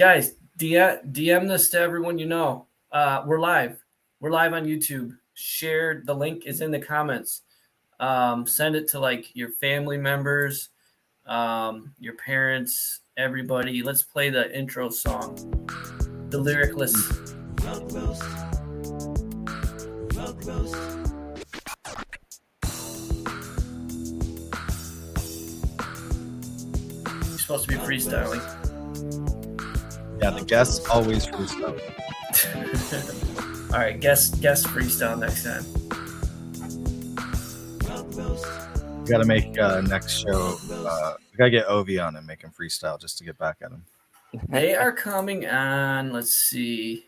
Guys, DM this to everyone you know. We're live. We're live on YouTube. Share the link is in the comments. Send it to like your family members, your parents, everybody. Let's play the intro song. The lyricless. RugRoast. You're supposed to be freestyling. Yeah, the guests always freestyle. All right, guest freestyle next time. We got to make next show. We got to get Ovi on and make him freestyle just to get back at him. They are coming on. Let's see.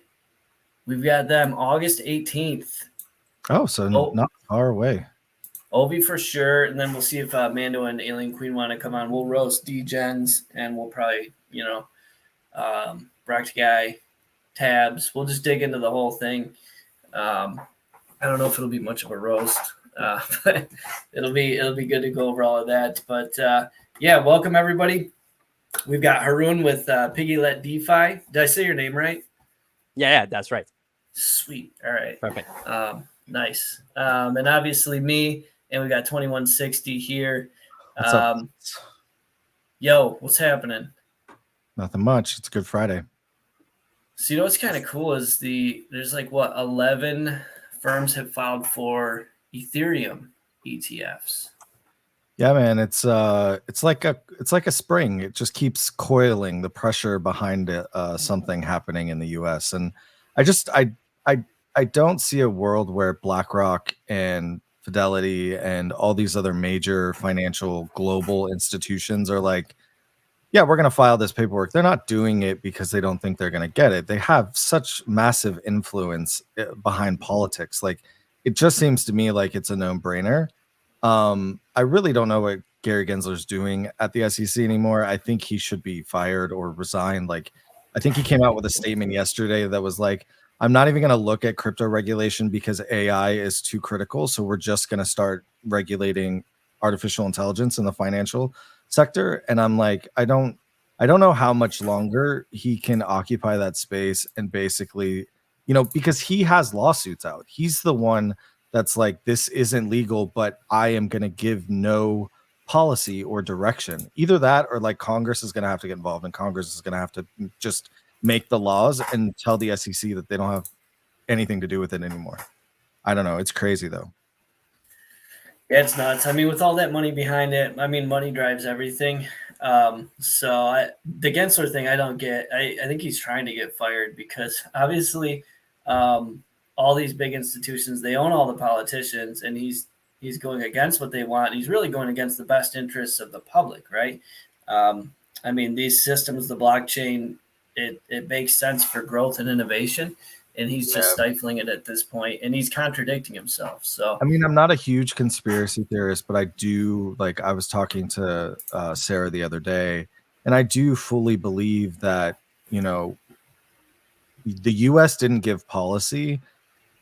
We've got them August 18th. Oh, so not far away. Ovi for sure, and then we'll see if Mando and Alien Queen want to come on. We'll roast D-Gens, and we'll probably, Bract Guy, Tabs. We'll just dig into the whole thing. I don't know if it'll be much of a roast, but it'll be good to go over all of that. But yeah, welcome everybody. We've got Harun with Piggylet DeFi. Did I say your name right? Yeah, that's right. Sweet. All right. Perfect. Nice. And obviously me, and we got 2160 here. What's up? Yo, what's happening? Nothing much. It's Good Friday. So you know what's kind of cool is there's like 11 firms have filed for Ethereum ETFs. Yeah, man, it's like a spring. It just keeps coiling the pressure behind it, something happening in the US. And I don't see a world where BlackRock and Fidelity and all these other major financial global institutions are like, yeah, we're going to file this paperwork. They're not doing it because they don't think they're going to get it. They have such massive influence behind politics. Like, it just seems to me like it's a no-brainer. I really don't know what Gary Gensler's doing at the SEC anymore. I think he should be fired or resign. Like, I think he came out with a statement yesterday that was like, I'm not even going to look at crypto regulation because AI is too critical. So we're just going to start regulating artificial intelligence in the financial sector. And I'm like, I don't know how much longer he can occupy that space and basically, because he has lawsuits out. He's the one that's like, this isn't legal, but I am going to give no policy or direction. Either that or like Congress is going to have to get involved and Congress is going to have to just make the laws and tell the SEC that they don't have anything to do with it anymore. I don't know. It's crazy though. Yeah, it's nuts. I mean, with all that money behind it, I mean, money drives everything. The Gensler thing, I don't get. I think he's trying to get fired because obviously all these big institutions, they own all the politicians, and he's going against what they want. He's really going against the best interests of the public, right? I mean, these systems, the blockchain, it makes sense for growth and innovation, and he's just stifling it at this point, and he's contradicting himself. So, I mean, I'm not a huge conspiracy theorist, but I do, like, I was talking to Sarah the other day, and I do fully believe that, the US didn't give policy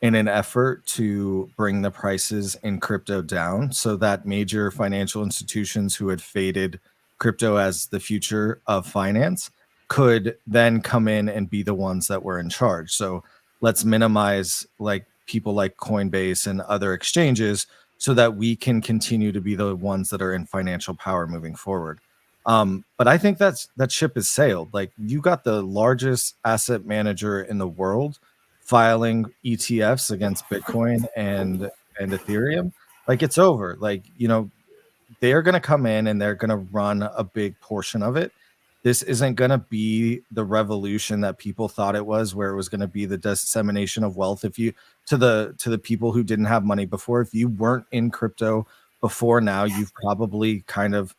in an effort to bring the prices in crypto down so that major financial institutions who had faded crypto as the future of finance could then come in and be the ones that were in charge. So let's minimize like people like Coinbase and other exchanges so that we can continue to be the ones that are in financial power moving forward. But I think that ship has sailed. Like, you got the largest asset manager in the world filing ETFs against Bitcoin and Ethereum. Like, it's over. Like, they're going to come in and they're going to run a big portion of it. This isn't going to be the revolution that people thought it was, where it was going to be the dissemination of wealth. If you to the people who didn't have money before, if you weren't in crypto before now, you've probably kind of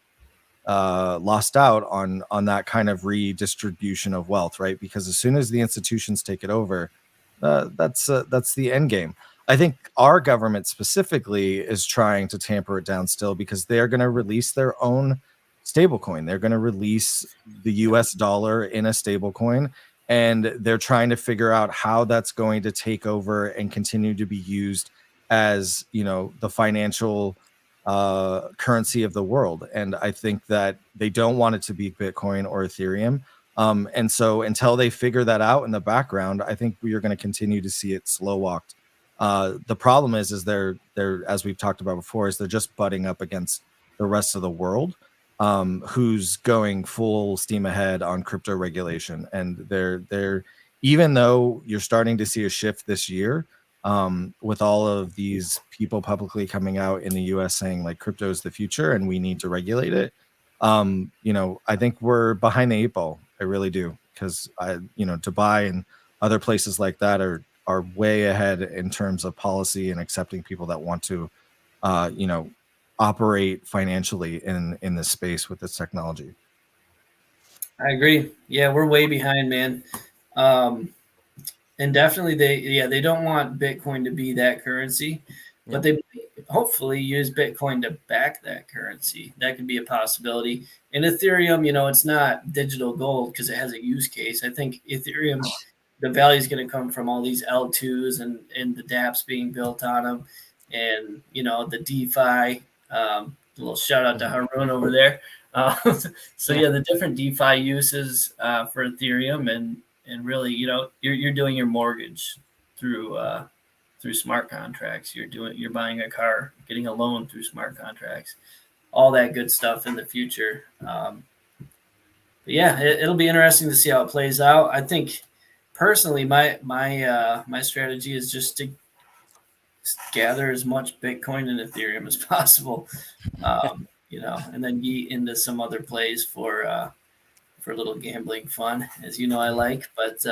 lost out on that kind of redistribution of wealth, right? Because as soon as the institutions take it over, that's the end game. I think our government specifically is trying to tamper it down still because they're going to release their own stablecoin. They're going to release the US dollar in a stablecoin, and they're trying to figure out how that's going to take over and continue to be used as, the financial currency of the world. And I think that they don't want it to be Bitcoin or Ethereum. And so until they figure that out in the background, I think we are going to continue to see it slow walked. The problem is they're as we've talked about before, is they're just butting up against the rest of the world, who's going full steam ahead on crypto regulation, and they're even though you're starting to see a shift this year, with all of these people publicly coming out in the US saying like crypto is the future and we need to regulate it. I think we're behind the eight ball. I really do, because Dubai and other places like that are way ahead in terms of policy and accepting people that want to, operate financially in this space with this technology. I agree. Yeah, we're way behind, man. And definitely they don't want Bitcoin to be that currency, but they hopefully use Bitcoin to back that currency. That could be a possibility. And Ethereum, it's not digital gold because it has a use case. I think Ethereum, the value is going to come from all these L2s and the dApps being built on them, and the DeFi. A little shout out to Harun over there. The different DeFi uses for Ethereum, and really, you're doing your mortgage through smart contracts. You're buying a car, getting a loan through smart contracts, all that good stuff in the future. It'll be interesting to see how it plays out. I think personally, my strategy is just to gather as much Bitcoin and Ethereum as possible, and then get into some other plays for a little gambling fun, as I like. But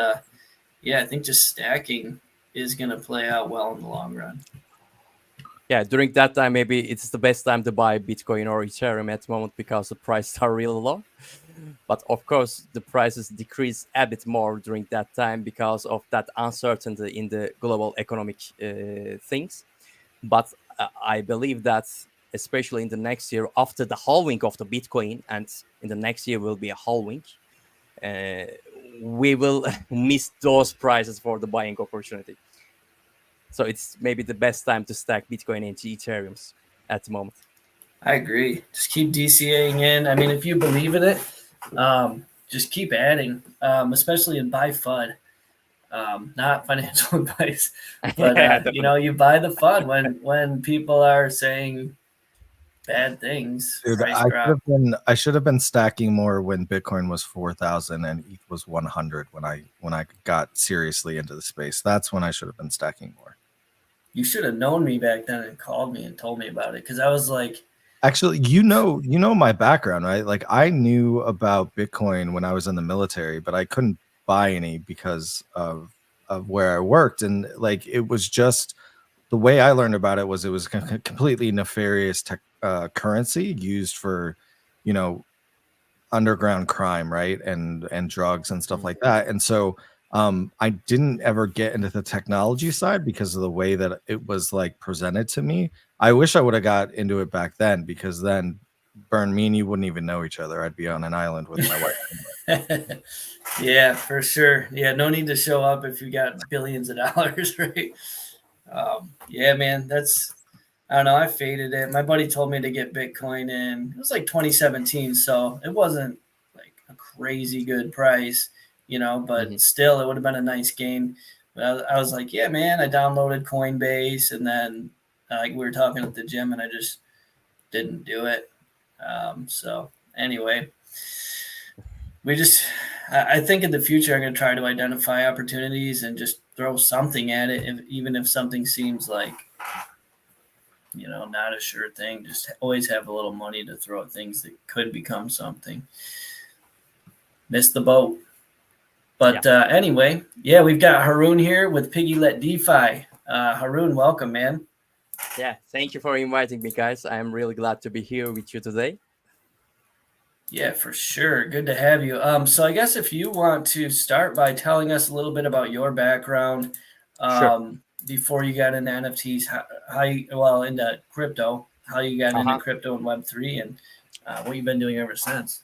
I think just stacking is going to play out well in the long run. Yeah, during that time, maybe it's the best time to buy Bitcoin or Ethereum at the moment because the prices are really low. But of course, the prices decrease a bit more during that time because of that uncertainty in the global economic things. But I believe that especially in the next year, after the halving of the Bitcoin, and in the next year will be a halving, we will miss those prices for the buying opportunity. So it's maybe the best time to stack Bitcoin into Ethereums at the moment. I agree. Just keep DCAing in. I mean, if you believe in it, just keep adding, especially in buy FUD. Not financial advice, but you buy the FUD when people are saying bad things. Dude, I should have been stacking more when Bitcoin was 4,000 and ETH was 100 when I got seriously into the space. That's when I should have been stacking more. You should have known me back then and called me and told me about it, because I was like, actually, my background, right? Like, I knew about Bitcoin when I was in the military, but I couldn't buy any because of where I worked, and like it was just the way I learned about it was completely nefarious currency used for, underground crime, right, and drugs and stuff like that. And so I didn't ever get into the technology side because of the way that it was like presented to me. I wish I would have got into it back then, because then Burn, me and you wouldn't even know each other. I'd be on an island with my wife. Yeah, for sure. Yeah, no need to show up if you got billions of dollars, right? Yeah, man, I don't know. I faded it. My buddy told me to get Bitcoin in. It was like 2017, so it wasn't like a crazy good price, but still, it would have been a nice game. But I was like, yeah, man. I downloaded Coinbase, and then we were talking at the gym, and I just didn't do it. So anyway, I think in the future I'm going to try to identify opportunities and just throw something at it, even if something seems like not a sure thing. Just always have a little money to throw at things that could become something. Missed the boat. But anyway, we've got Harun here with Piggylet DeFi. Harun, welcome, man. Yeah, thank you for inviting me, guys. I'm really glad to be here with you today. Yeah, for sure. Good to have you. So I guess if you want to start by telling us a little bit about your background, Sure. Before you got into NFTs, into crypto, how you got into crypto and Web3, and what you've been doing ever since.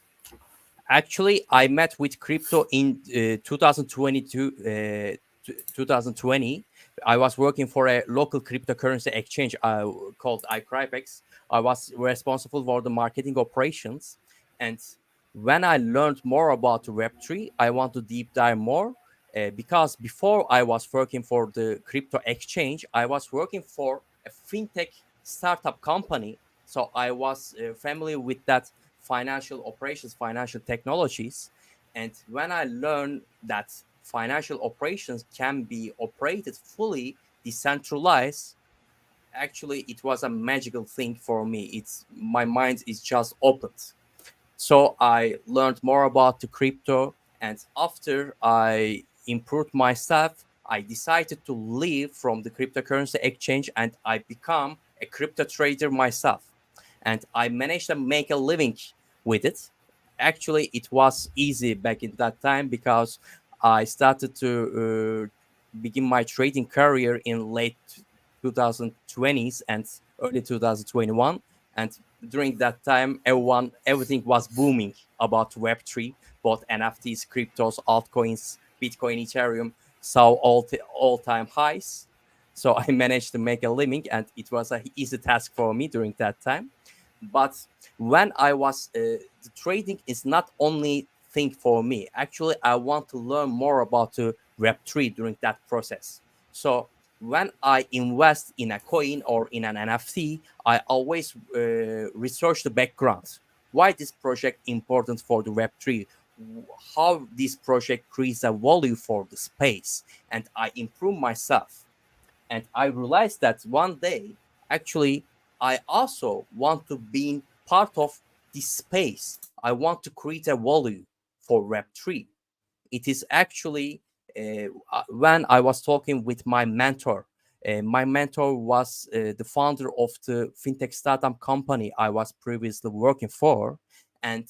Actually, I met with crypto in 2020. I was working for a local cryptocurrency exchange called iCrypex. I was responsible for the marketing operations, and when I learned more about the Web3, I want to deep dive more because before I was working for the crypto exchange, I was working for a fintech startup company. So I was familiar with that financial operations, financial technologies. And when I learned that financial operations can be operated fully decentralized, actually it was a magical thing for me. It's my mind is just opened. So I learned more about the crypto, and after I improved myself, I decided to leave from the cryptocurrency exchange and I become a crypto trader myself. And I managed to make a living with it. Actually, it was easy back in that time because I started to begin my trading career in late 2020s and early 2021. And during that time, everything was booming about Web3, both NFTs, cryptos, altcoins, Bitcoin, Ethereum saw all-time highs. So I managed to make a living, and it was an easy task for me during that time. But when I was the trading is not only thing for me. Actually, I want to learn more about the Web3 during that process. So when I invest in a coin or in an NFT, I always research the background. Why this project important for the Web3? How this project creates a value for the space, and I improve myself. And I realized that one day, actually, I also want to be part of this space. I want to create a value for Web3. It is actually when I was talking with my mentor was the founder of the fintech startup company I was previously working for, and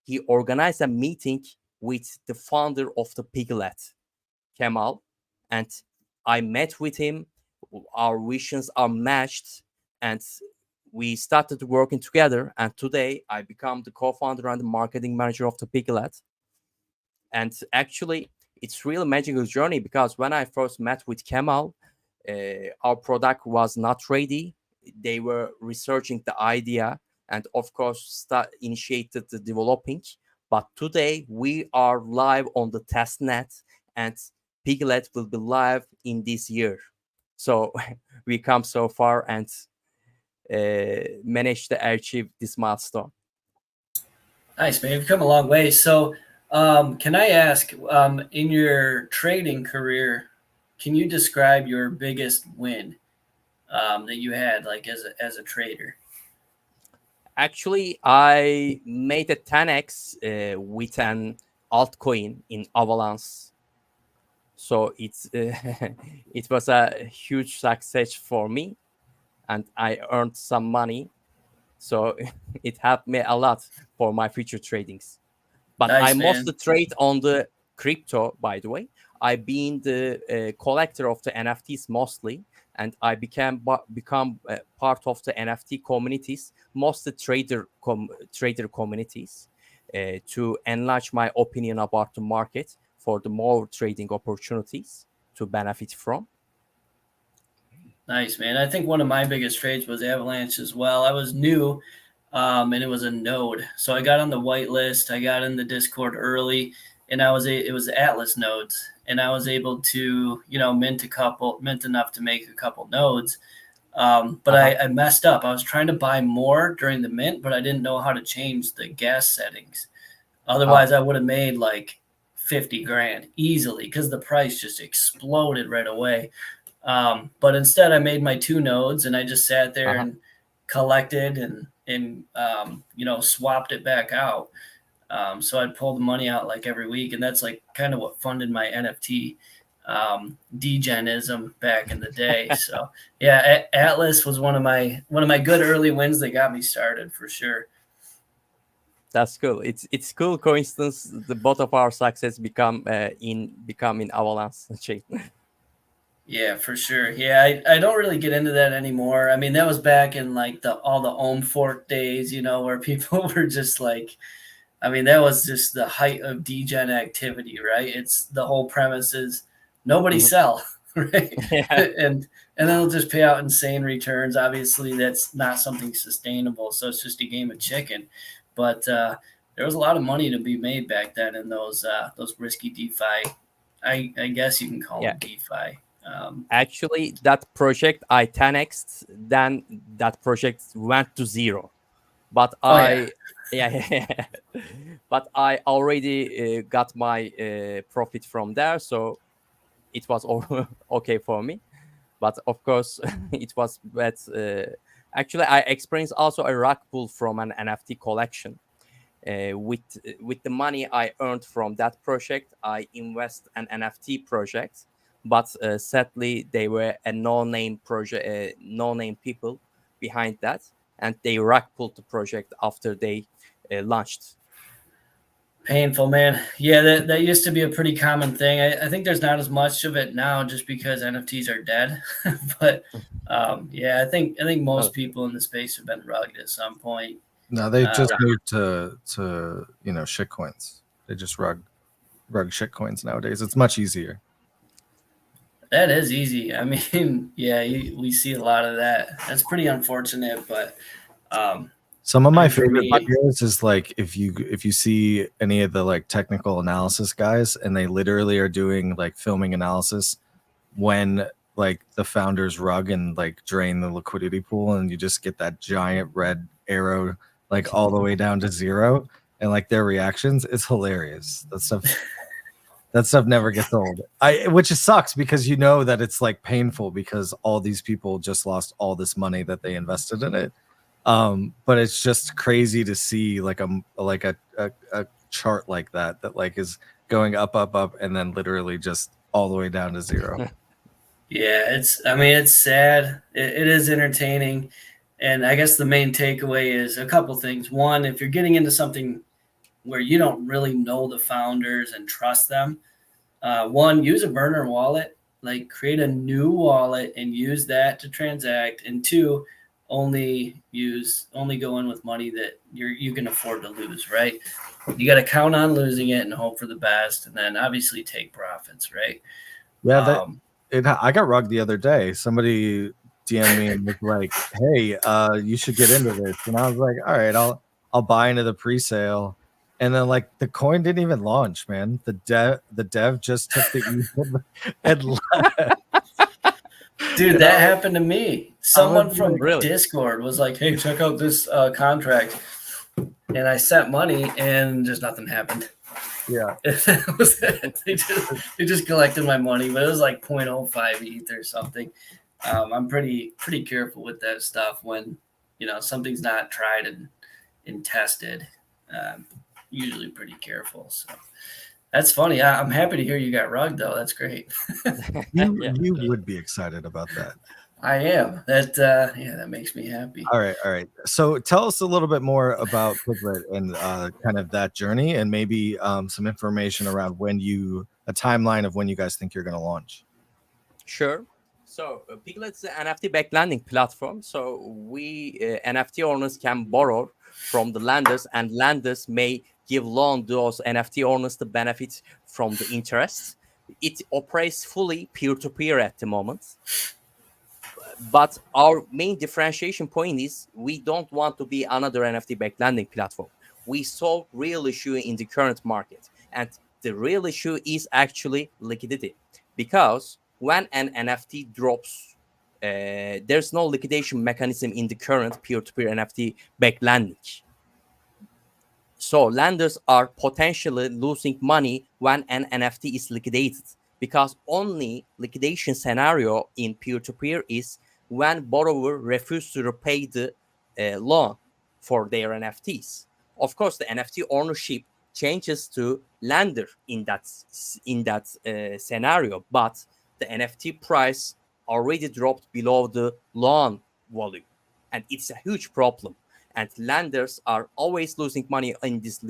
he organized a meeting with the founder of the Piggylet, Kemal, and I met with him. Our visions are matched, and we started working together. And today, I become the co-founder and the marketing manager of the Piggylet. And actually, it's really magical journey because when I first met with Kemal, our product was not ready. They were researching the idea, and of course, initiated the developing. But today we are live on the test net, and Piglet will be live in this year. So we come so far and managed to achieve this milestone. Nice, man. You've come a long way. So, can I ask, in your trading career, can you describe your biggest win that you had, like as a trader? Actually, I made a 10x with an altcoin in Avalanche. So it's it was a huge success for me, and I earned some money. So it helped me a lot for my future tradings. But I Nice, mostly man. trade on the crypto, by the way. I've been the collector of the NFTs mostly, and I become part of the NFT communities, mostly trader communities, to enlarge my opinion about the market for the more trading opportunities to benefit from. Nice, man. I think one of my biggest trades was Avalanche as well. I was new, and it was a node, so I got on the whitelist. I got in the Discord early, and it was Atlas nodes, and I was able to mint enough to make a couple nodes. But Uh-huh. I messed up. I was trying to buy more during the mint, but I didn't know how to change the gas settings. Ah, Otherwise, I would have made like 50 grand easily because the price just exploded right away. But instead, I made my two nodes and I just sat there uh-huh. and collected and swapped it back out. So I'd pull the money out like every week, and that's like kind of what funded my NFT degenism back in the day. So yeah, Atlas was one of my good early wins that got me started for sure. That's cool. It's cool coincidence. The both of our success become in Avalanche chain. Yeah, for sure. Yeah, I don't really get into that anymore. I mean, that was back in like the all the Ohm fork days, where people were just like, I mean, that was just the height of degen activity, right? It's the whole premise is nobody Mhm. sell, right? Yeah. And then they'll just pay out insane returns. Obviously, that's not something sustainable, so it's just a game of chicken. But there was a lot of money to be made back then in those risky DeFi. I guess you can call Yeah. them DeFi. Actually, that project I 10x, then that project went to zero. But Oh, yeah. yeah, but I already got my profit from there, so it was okay for me. But of course, it was bad. Actually, I experienced also a rug pull from an NFT collection. With the money I earned from that project, I invest an NFT project, but sadly they were a no-name project, no-name people behind that, and they rug pulled the project after they launched. Painful, man. Yeah, that used to be a pretty common thing. I think there's not as much of it now just because NFTs are dead. But yeah, I think most Oh, people in the space have been rugged at some point. No, they just Um, moved to shit coins. They just rug shit coins nowadays. It's much easier. that is easy. I mean, yeah, we see a lot of that. That's pretty unfortunate, but um, Some of I my mean, for favorite me, videos is like if you see any of the like technical analysis guys and they literally are doing like filming analysis when like the founders rug and like drain the liquidity pool and you just get that giant red arrow like all the way down to zero and like their reactions, it's hilarious. That stuff never gets old. Which sucks because you know that it's like painful because all these people just lost all this money that they invested in it. But it's just crazy to see like a chart like that like is going up, up, up, and then literally just all the way down to zero. yeah, I mean, it's sad. It is entertaining. And I guess the main takeaway is a couple things. One, if you're getting into something where you don't really know the founders and trust them, one, use a burner wallet, like create a new wallet and use that to transact. And two, only go in with money that you can afford to lose, right? You got to count on losing it and hope for the best, and then obviously take profits, right? Yeah, Um, I got rugged the other day. Somebody DM'd me and was like, "Hey, you should get into this." And I was like, "All right, I'll buy into the pre-sale." And then like the coin didn't even launch, man. The dev just took the ETH and left. Dude, And I that was, happened to me. I was Someone from like, really? Discord was like, "Hey, check out this contract," and I sent money, and just nothing happened. yeah. That was it. They just collected my money, but it was like 0.05 ETH or something. I'm pretty careful with that stuff when something's not tried and tested. Um, Usually pretty careful. So that's funny. I'm happy to hear you got rugged though. That's great. Yeah. You would be excited about that. I am. That makes me happy. All right. So tell us a little bit more about Piglet and kind of that journey, and maybe some information around a timeline of when you guys think you're going to launch. Sure. So Piglet is an NFT backed lending platform. So we NFT owners can borrow from the lenders, and lenders may give loan to those NFT owners to benefit from the interest. It operates fully peer to peer at the moment. But our main differentiation point is we don't want to be another NFT backed lending platform. We solve real issue in the current market, and the real issue is actually liquidity, because when an NFT drops, there's no liquidation mechanism in the current peer-to-peer NFT backed lending. So lenders are potentially losing money when an NFT is liquidated, because only liquidation scenario in peer-to-peer is when borrower refuses to repay the loan for their NFTs. Of course, the NFT ownership changes to lender in that scenario, but the NFT price already dropped below the loan volume, and it's a huge problem, and lenders are always losing money in these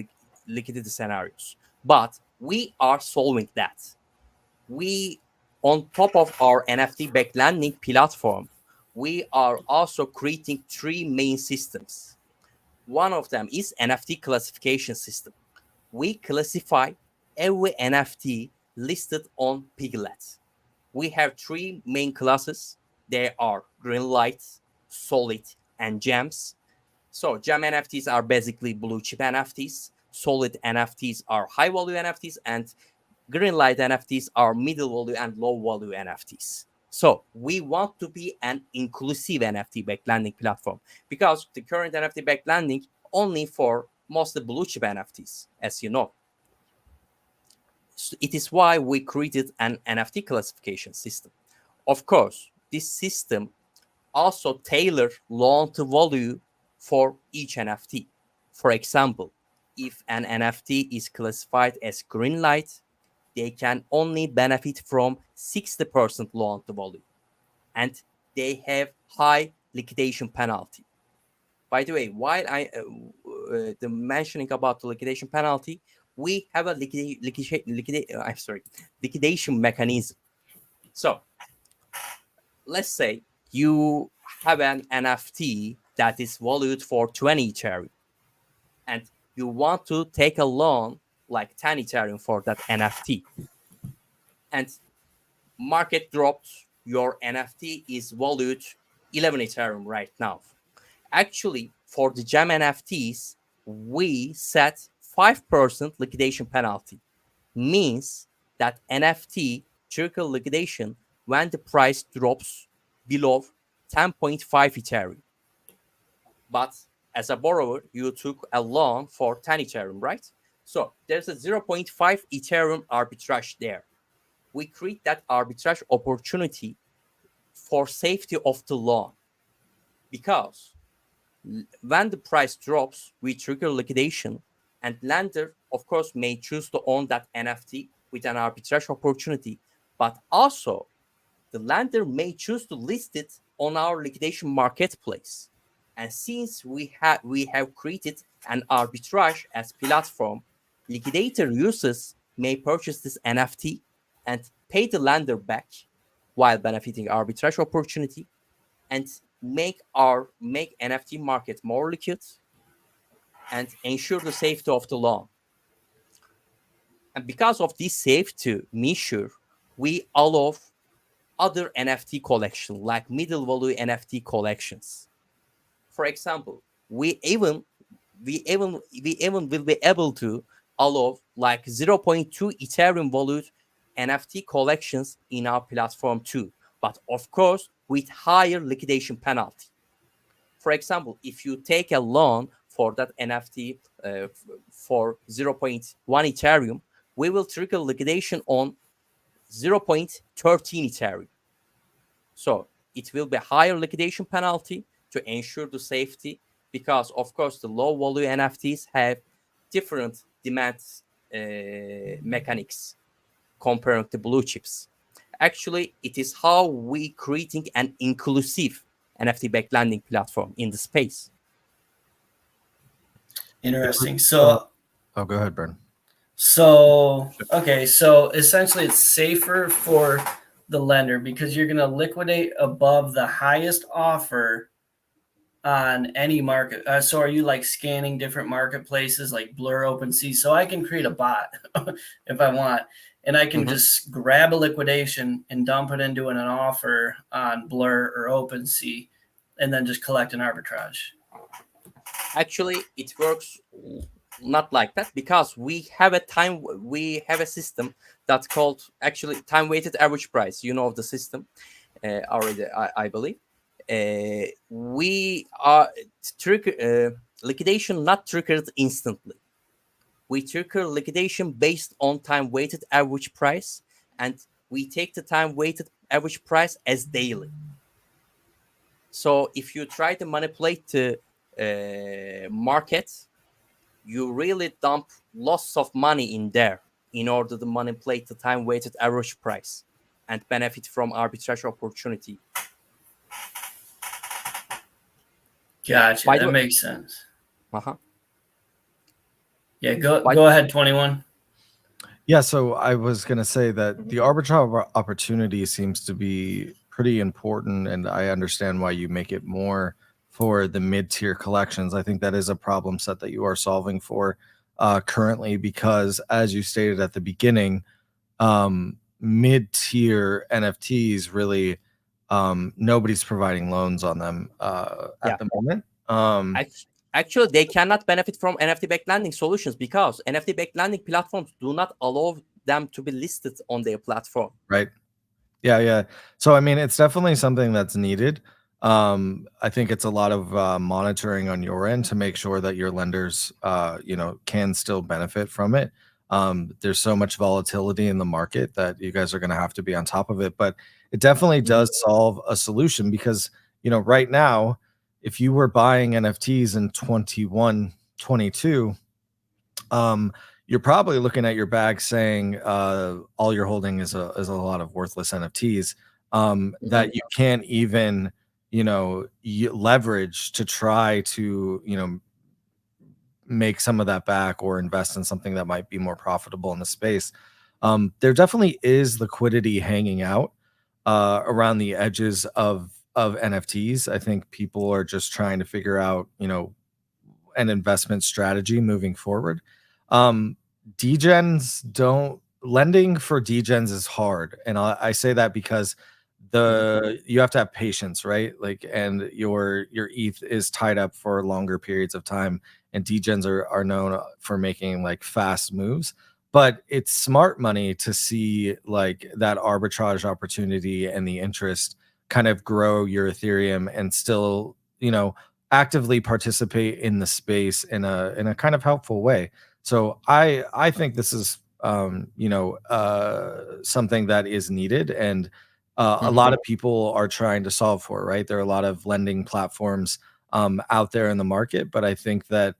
liquidity scenarios. But we are solving that. We, on top of our NFT backed lending platform, we are also creating three main systems. One of them is NFT classification system. We classify every NFT listed on Piglet. We have three main classes. They are green light, solid, and gems. So gem NFTs are basically blue chip NFTs. solid NFTs are high value NFTs, and green light NFTs are middle value and low value NFTs. So we want to be an inclusive NFT backed lending platform, because the current NFT backed lending only for mostly blue chip NFTs, as you know. So it is why we created an NFT classification system. Of course, this system also tailor loan to value for each NFT. For example, if an NFT is classified as green light, they can only benefit from 60% loan to value, and they have high liquidation penalty. By the way, while the mentioning about the liquidation penalty, we have a liquidation mechanism. So let's say you have an NFT that is valued for 20 Ethereum, and you want to take a loan like 10 Ethereum for that NFT, and market drops, your NFT is valued 11 Ethereum right now. Actually, for the gem NFTs, we set 5% liquidation penalty. Means that NFT trigger liquidation when the price drops below 10.5 Ethereum. But as a borrower, you took a loan for 10 Ethereum, right? So there's a 0.5 Ethereum arbitrage there. We create that arbitrage opportunity for safety of the loan, because when the price drops, we trigger liquidation, and lender, of course, may choose to own that NFT with an arbitrage opportunity, but also the lender may choose to list it on our liquidation marketplace. And since we have created an arbitrage as platform, liquidator users may purchase this NFT and pay the lender back while benefiting arbitrage opportunity, and make NFT market more liquid and ensure the safety of the loan. And because of this safety measure, we allow other NFT collection like middle value NFT collections. For example, we even will be able to allow like 0.2 Ethereum valued NFT collections in our platform too, but of course with higher liquidation penalty. For example, if you take a loan for that NFT for 0.1 Ethereum, we will trigger liquidation on 0.13 Ethereum. So it will be higher liquidation penalty to ensure the safety, because of course the low value NFTs have different demand mechanics compared to blue chips. Actually, it is how we creating an inclusive NFT backed lending platform in the space. Interesting. So, oh, go ahead, Bern. so essentially it's safer for the lender because you're going to liquidate above the highest offer on any market. So are you like scanning different marketplaces like Blur, OpenSea? So I can create a bot if I want, and I can just grab a liquidation and dump it into an offer on Blur or OpenSea, and then just collect an arbitrage. Actually, it works not like that, because we have a system that's called actually time weighted average price. You know of the system already, I believe. We are liquidation not triggered instantly. We trigger liquidation based on time weighted average price, and we take the time weighted average price as daily. So if you try to manipulate the market, you really dump lots of money in there in order to manipulate the time weighted average price and benefit from arbitrage opportunity. Gotcha. That makes sense. Uh-huh. Yeah, go ahead, 21. Yeah, so I was going to say that the arbitrage opportunity seems to be pretty important, and I understand why you make it more for the mid-tier collections. I think that is a problem set that you are solving for currently, because as you stated at the beginning, mid-tier NFTs really nobody's providing loans on them at the moment. Actually, they cannot benefit from NFT-backed lending solutions because NFT-backed lending platforms do not allow them to be listed on their platform. Right. Yeah. So I mean, it's definitely something that's needed. I think it's a lot of monitoring on your end to make sure that your lenders, can still benefit from it. There's so much volatility in the market that you guys are going to have to be on top of it. But it definitely does solve a solution because, right now, if you were buying NFTs in 21, 22, you're probably looking at your bag saying all you're holding is a lot of worthless NFTs that you can't even leverage to try to make some of that back or invest in something that might be more profitable in the space. There definitely is liquidity hanging out around the edges of NFTs. I think people are just trying to figure out an investment strategy moving forward. Degens don't lending for degens is hard, and I say that because you have to have patience, right? Like, and your ETH is tied up for longer periods of time, and degens are known for making like fast moves. But it's smart money to see like that arbitrage opportunity and the interest kind of grow your Ethereum and still, actively participate in the space in a kind of helpful way. So I think this is something that is needed and a lot of people are trying to solve for, right? There are a lot of lending platforms out there in the market, but I think that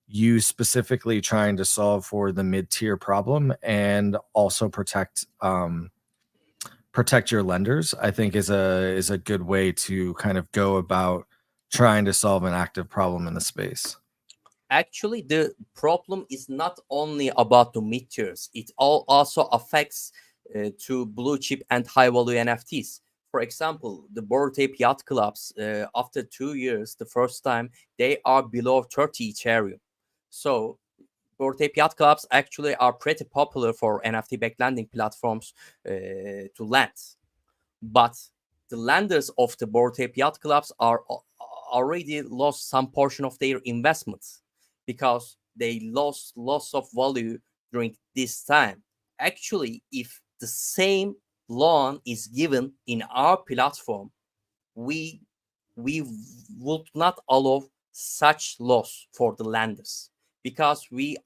you specifically trying to solve for the mid-tier problem and also protect your lenders, I think is a good way to kind of go about trying to solve an active problem in the space. Actually, the problem is not only about the mid tiers; it also affects to blue chip and high value NFTs. For example, the Bored Ape Yacht Clubs, after 2 years, the first time they are below 30 Ethereum. So, Bored Ape Yacht Clubs actually are pretty popular for NFT-backed lending platforms to lend. But the lenders of the Bored Ape Yacht Clubs are already lost some portion of their investments because they lost loss of value during this time. Actually, if the same loan is given in our platform, we would not allow such loss for the lenders because we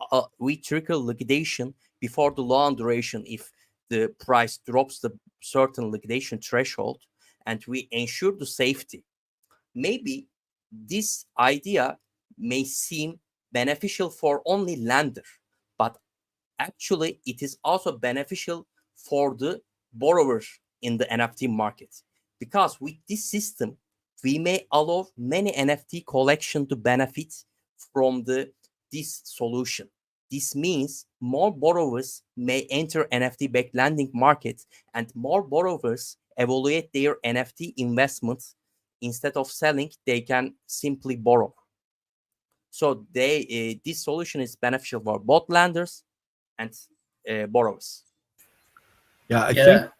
trigger liquidation before the loan duration if the price drops the certain liquidation threshold, and we ensure the safety. Maybe this idea may seem beneficial for only lender, but actually it is also beneficial for the borrower in the NFT market because with this system we may allow many NFT collection to benefit from this solution. This means more borrowers may enter NFT-backed lending market and more borrowers evaluate their NFT investments. Instead of selling, they can simply borrow. So this solution is beneficial for both lenders and borrowers. Yeah, I think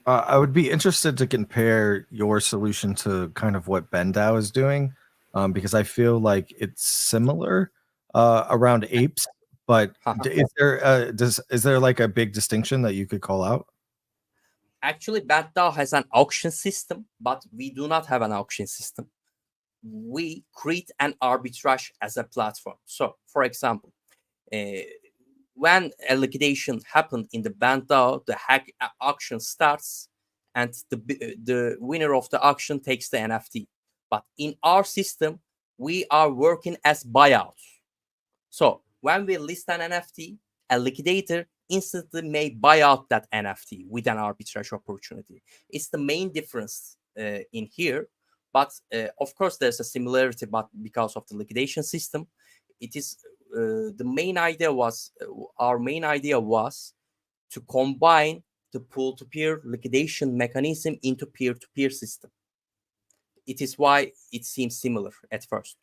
I would be interested to compare your solution to kind of what BendDAO is doing, because I feel like it's similar around apes. But is there like a big distinction that you could call out? Actually, BendDAO has an auction system, but we do not have an auction system. We create an arbitrage as a platform. So, for example, when a liquidation happened in the BendDAO, the auction starts, and the winner of the auction takes the NFT. But in our system, we are working as buyouts. So when we list an NFT, a liquidator instantly may buy out that NFT with an arbitrage opportunity. It's the main difference in here. But of course, there's a similarity, but because of the liquidation system, it is our main idea was to combine the pool-to-peer liquidation mechanism into peer-to-peer system. It is why it seems similar at first.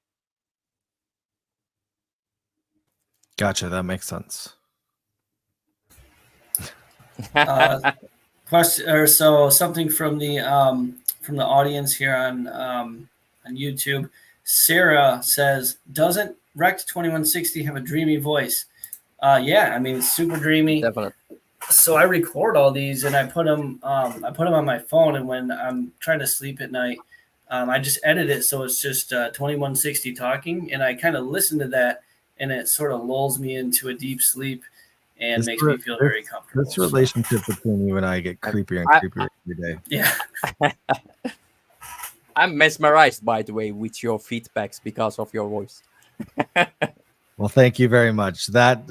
Gotcha, that makes sense. Question or so something from the audience here on YouTube. Sarah says, "Doesn't Rect 2160 have a dreamy voice. Yeah, I mean, it's super dreamy. Definitely. So I record all these and I put them on my phone, and when I'm trying to sleep at night, I just edit it so it's just 2160 talking, and I kind of listen to that, and it sort of lulls me into a deep sleep and makes me feel very comfortable. This relationship between you and I get creepier and creepier every day. Yeah. I'm mesmerized, by the way, with your feedbacks because of your voice. Well, thank you very much. That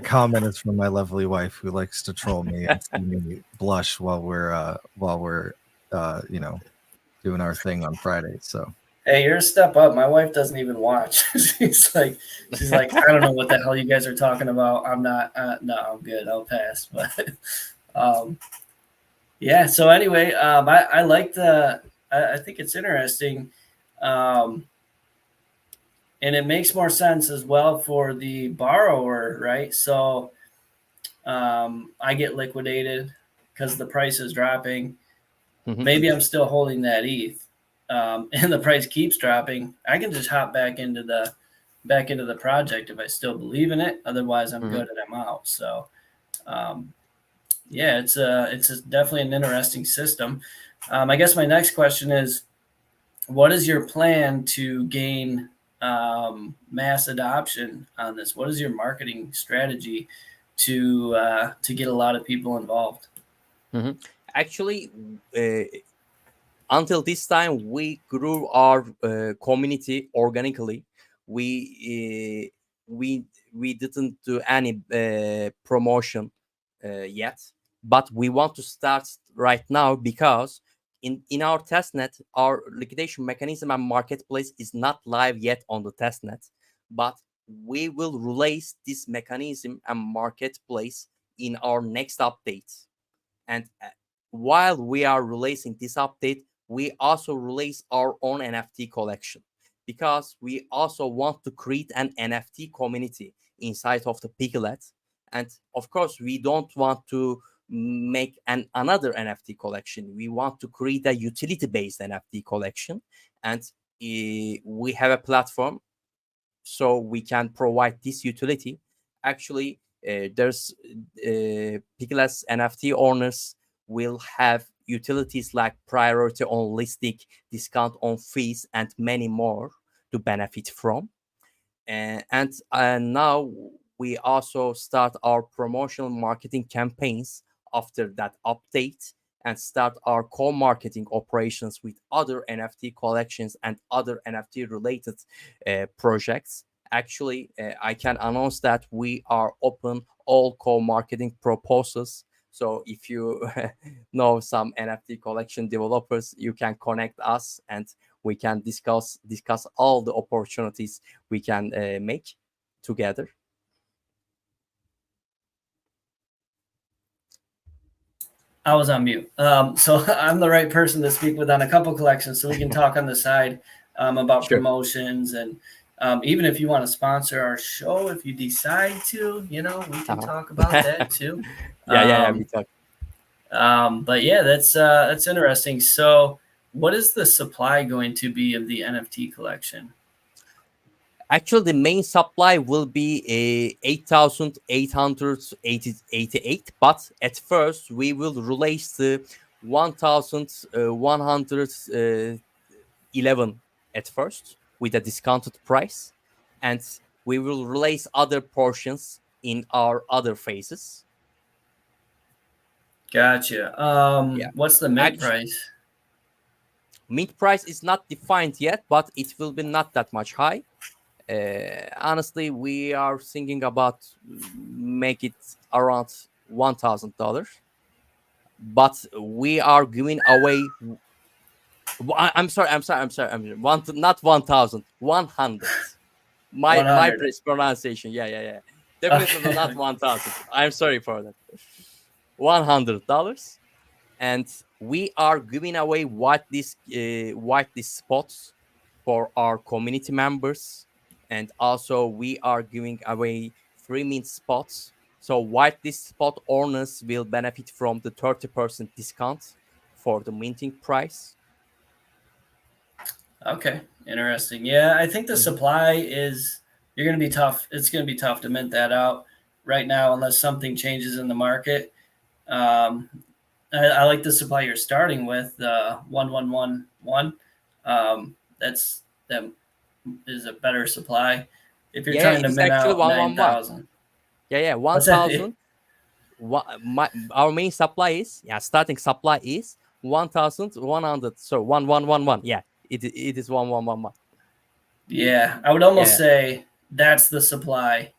comment is from my lovely wife, who likes to troll me and see me blush while we're doing our thing on Friday. So Hey, you're a step up. My wife doesn't even watch. she's like, I don't know what the hell you guys are talking about. I'm not. No, I'm good. I'll pass. But yeah. So anyway, I like I think it's interesting, and it makes more sense as well for the borrower, right? So I get liquidated because the price is dropping. Maybe I'm still holding that ETH, and the price keeps dropping. I can just hop back into the project if I still believe in it. Otherwise, I'm good and I'm out. So, yeah, it's definitely an interesting system. I guess my next question is, what is your plan to gain mass adoption on this? What is your marketing strategy to get a lot of people involved? Actually, until this time, we grew our community organically. We didn't do any promotion yet, but we want to start right now because in our testnet, our liquidation mechanism and marketplace is not live yet on the testnet, but we will release this mechanism and marketplace in our next update. And while we are releasing this update, we also release our own NFT collection because we also want to create an NFT community inside of the Piggylet. And of course, we don't want to make another NFT collection. We want to create a utility-based NFT collection. And we have a platform so we can provide this utility. Actually, there's Piggylet's NFT owners will have utilities like priority on listing, discount on fees, and many more to benefit from. And now we also start our promotional marketing campaigns after that update and start our co-marketing operations with other NFT collections and other NFT related projects. Actually, I can announce that we are open all co-marketing proposals. So if you know some NFT collection developers, you can connect us and we can discuss all the opportunities we can make together. I was on mute. So I'm the right person to speak with on a couple collections, so we can talk on the side about Sure. promotions, and even if you want to sponsor our show, if you decide to, we can talk about that too. Yeah, we talk. But yeah, that's interesting. So, what is the supply going to be of the NFT collection? Actually, the main supply will be 8,888, but at first we will release the 1,111 at first with a discounted price, and we will release other portions in our other phases. Gotcha. What's the mint price? Mint price is not defined yet, but it will be not that much high. Honestly, we are thinking about make it around $1,000, but we are giving away. I'm sorry. Not 1,000, 100. My 100. pronunciation. Yeah. Definitely Okay. not 1,000. I'm sorry for that. $100, and we are giving away whitelist spots for our community members, and also we are giving away free mint spots. So whitelist spot owners will benefit from the 30% discount for the minting price. Okay, interesting. Yeah, I think the supply is you're going to be tough. It's going to be tough to mint that out right now unless something changes in the market. Um, I like the supply you're starting with, 1111. That is a better supply. If you're Yeah, trying it to is mint actually out 111. 9,000, Yeah, what's that? 1,000. Our main supply is, starting supply is 1,100. So 1111. Yeah, it is 1111. Yeah, I would almost Yeah, say that's the supply.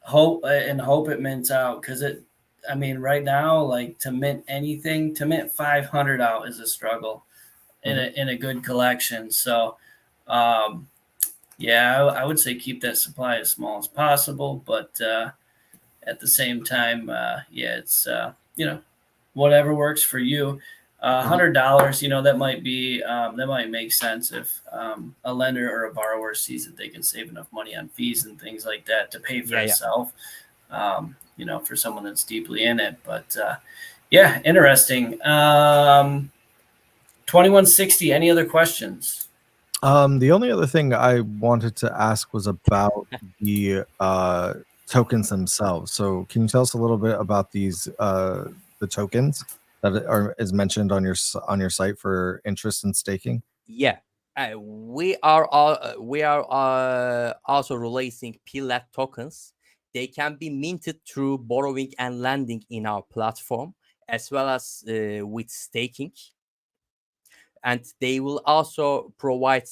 Hope it mints out because it. I mean, right now, like to mint anything, to mint 500 out is a struggle in mhm. a good collection. So, um, yeah, I would say keep that supply as small as possible, but at the same time, yeah, it's whatever works for you. Mhm. $100, that might make sense if a lender or a borrower sees that they can save enough money on fees and things like that to pay for Yeah. itself. For someone that's deeply in it. But yeah, interesting. 2160. Any other questions? The only other thing I wanted to ask was about the tokens themselves. So, can you tell us a little bit about these the tokens that is mentioned on on your site for interest and staking? Yeah. We are also releasing Piggylet tokens. They can be minted through borrowing and lending in our platform, as well as with staking. And they will also provide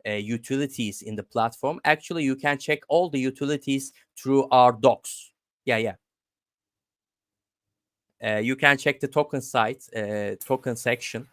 utilities in the platform. Actually, you can check all the utilities through our docs. Yeah. You can check the token site, token section.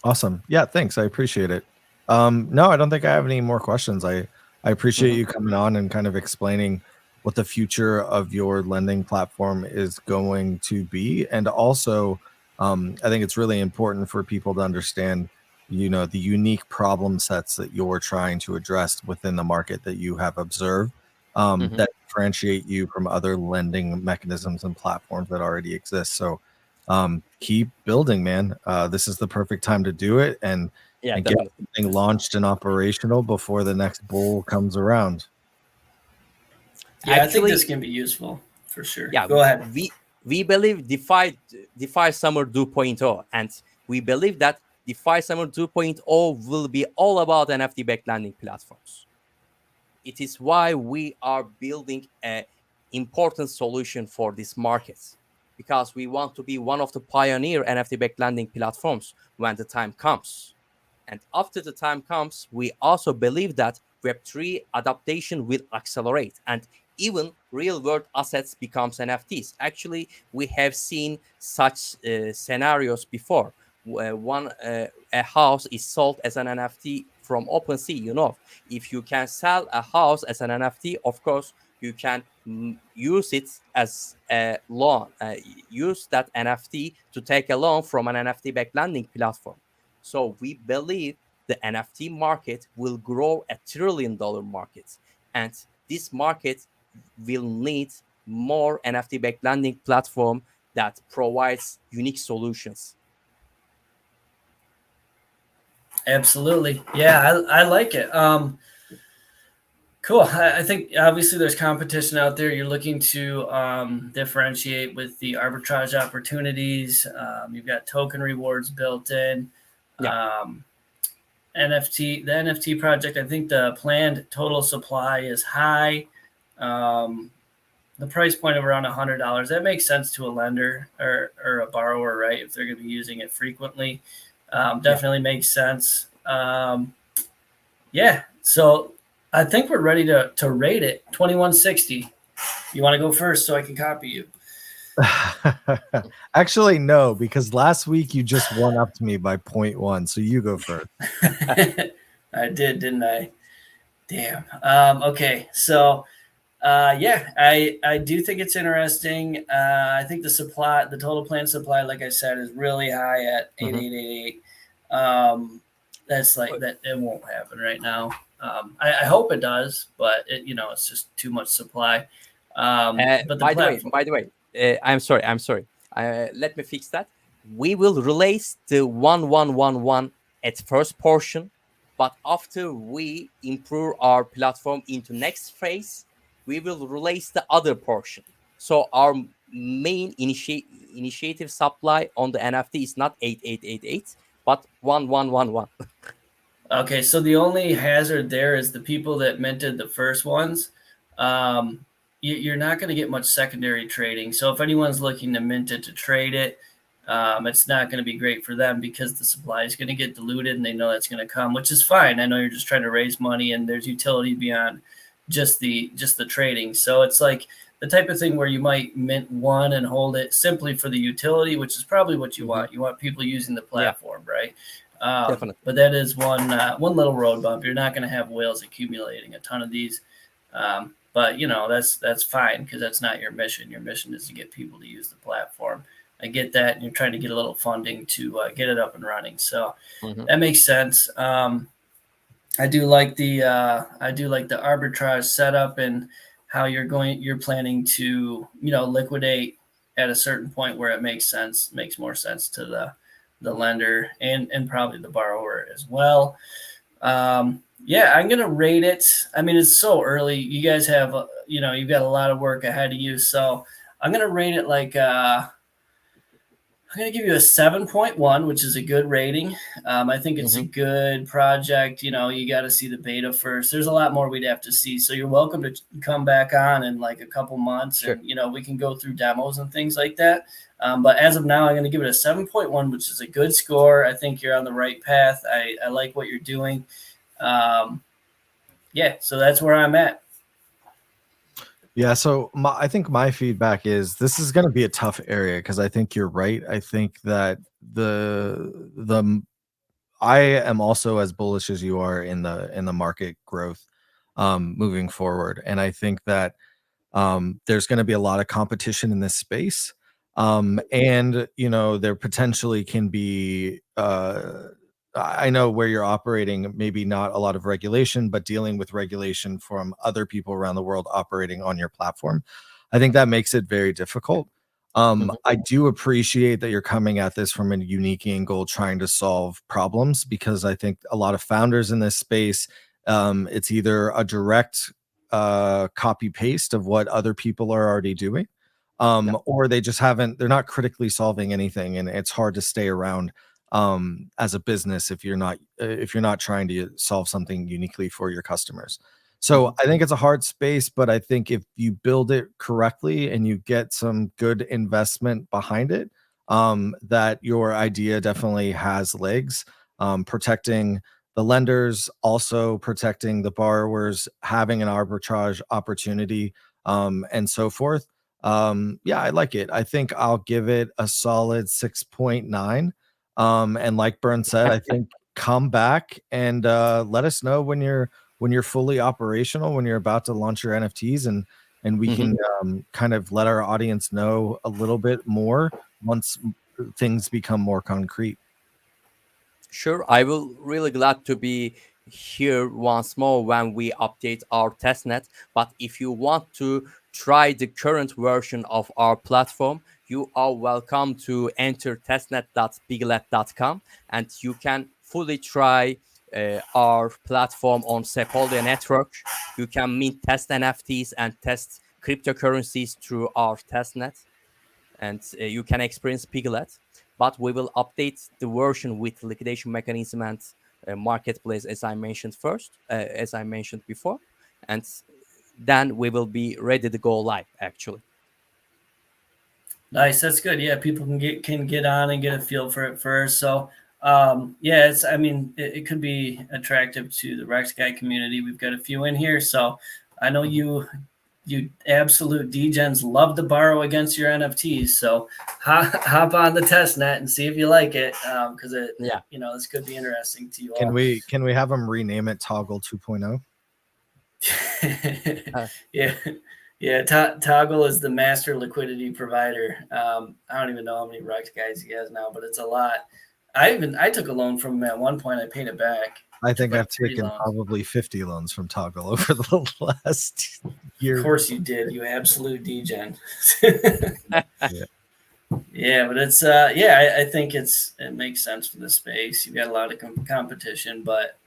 Awesome. Yeah, thanks. I appreciate it. No, I don't think I have any more questions. I appreciate Mhm. you coming on and kind of explaining what the future of your lending platform is going to be, and also I think it's really important for people to understand, the unique problem sets that you're trying to address within the market that you have observed, Mhm. that differentiate you from other lending mechanisms and platforms that already exist. So keep building, man. This is the perfect time to do it Yeah, and get definitely. something launched and operational before the next bull comes around. Yeah, I think this Actually, can be useful for sure. yeah, Go ahead. we believe DeFi Summer 2.0, and we believe that DeFi Summer 2.0 will be all about NFT backed lending platforms. It is why we are building a important solution for this market, because we want to be one of the pioneer NFT backed lending platforms when the time comes. And after the time comes, we also believe that Web3 adaptation will accelerate, and even real world assets becomes NFTs. Actually, we have seen such scenarios before. A house is sold as an NFT from OpenSea. If you can sell a house as an NFT, of course you can use it as a loan. Use that NFT to take a loan from an NFT backed lending platform. So we believe the NFT market will grow $1 trillion market, and this market will need more NFT backed lending platform that provides unique solutions. Absolutely. Yeah, I like it. Cool. I think obviously there's competition out there. You're looking to differentiate with the arbitrage opportunities. You've got token rewards built in. Yeah. The NFT project, I think the planned total supply is high. Um, the price point of around $100. That makes sense to a lender or a borrower, right? If they're going to be using it frequently, Yeah. definitely makes sense. Yeah. So I think we're ready to rate it 2160. You want to go first so I can copy you? Actually, no, because last week you just one upped me by 0.1. So you go first. I did, didn't I? Damn. Okay. So yeah, I do think it's interesting. I think the total plant supply, like I said, is really high at Mhm. 8888. That's like that. It won't happen right now. I hope it does, but it's just too much supply. But the platform, By the way, I'm sorry. Let me fix that. We will release the 1111 at first portion, But after we improve our platform into next phase, we will release the other portion. So our main initiative supply on the NFT is not 8888, but 1111. Okay, so the only hazard there is the people that minted the first ones. You're not going to get much secondary trading. So if anyone's looking to mint it to trade it, it's not going to be great for them because the supply is going to get diluted, and they know that's going to come, which is fine. I know you're just trying to raise money, and there's utility beyond just the trading. So it's like the type of thing where you might mint one and hold it simply for the utility, which is probably what you want. You want people using the platform, right? Definitely. But that is one little road bump. You're not going to have whales accumulating a ton of these, but that's fine because that's not your mission. Your mission is to get people to use the platform. I get that, and you're trying to get a little funding to get it up and running. So that makes sense. I do like the arbitrage setup and how you're planning to liquidate at a certain point where it makes more sense to the lender and probably the borrower as well. Yeah, I'm gonna rate it. I mean, it's so early. You guys have you've got a lot of work ahead of you, so I'm gonna rate it like I'm going to give you a 7.1, which is a good rating. I think it's a good project. You got to see the beta first. There's a lot more we'd have to see. So you're welcome to come back on in like a couple months. Sure. And, we can go through demos and things like that. But as of now, I'm going to give it a 7.1, which is a good score. I think you're on the right path. I like what you're doing. Yeah, so that's where I'm at. Yeah, so I think my feedback is this is going to be a tough area because I think you're right. I think that I am also as bullish as you are in the market growth moving forward, and I think that there's going to be a lot of competition in this space, and there potentially can be. I know where you're operating, maybe not a lot of regulation, but dealing with regulation from other people around the world operating on your platform. I think that makes it very difficult. I do appreciate that you're coming at this from a unique angle, trying to solve problems, because I think a lot of founders in this space, it's either a direct copy paste of what other people are already doing, or they're not critically solving anything, and it's hard to stay around as a business if you're not trying to solve something uniquely for your customers. So I think it's a hard space, but I think if you build it correctly and you get some good investment behind it, that your idea definitely has legs. Protecting the lenders, also protecting the borrowers, having an arbitrage opportunity, and so forth. Yeah, I like it. I think I'll give it a solid 6.9. And like Bern said, I think come back and let us know when you're fully operational, when you're about to launch your NFTs, and we can kind of let our audience know a little bit more once things become more concrete. Sure, I will really glad to be here once more when we update our testnet. But if you want to try the current version of our platform, you are welcome to enter testnet.piggylet.com, and you can fully try our platform on Sepolia network. You can mint test NFTs and test cryptocurrencies through our testnet, and you can experience Piggylet. But we will update the version with liquidation mechanism and marketplace, as I mentioned before, and then we will be ready to go live. Actually, Nice, that's good. Yeah, people can get on and get a feel for it first. So yeah, it could be attractive to the Rex Guy community. We've got a few in here, so I know you absolute degens love to borrow against your NFTs. So hop on the test net and see if you like it, because this could be interesting to you all. Can we have them rename it Toggle 2.0? Yeah. Toggle is the master liquidity provider. I don't even know how many Rex guys he has now, but it's a lot. I took a loan from him at one point. I paid it back. I think I've taken probably 50 loans from Toggle over the last year. Of course you did, you absolute degen. Yeah, but it's I think it makes sense for the space. You've got a lot of competition, but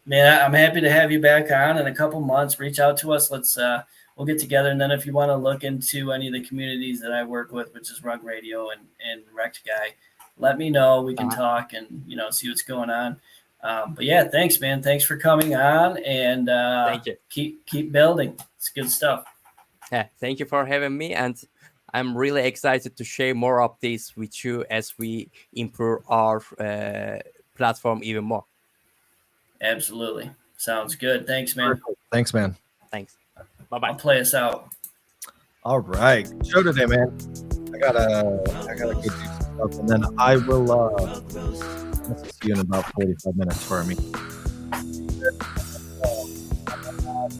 Man, I'm happy to have you back on in a couple months. Reach out to us. We'll get together. And then if you want to look into any of the communities that I work with, which is Rug Radio and Rect Guy, let me know. We can talk and, see what's going on. But yeah, thanks, man. Thanks for coming on, and Thank you. Keep building. It's good stuff. Yeah, thank you for having me, and I'm really excited to share more updates with you as we improve our platform even more. Absolutely. Sounds good. Thanks, man. Thanks, man. Thanks. Bye-bye. I'll play us out. All right. Show today, man. I gotta go do some stuff, and then I will see you in about 45 minutes for a meeting.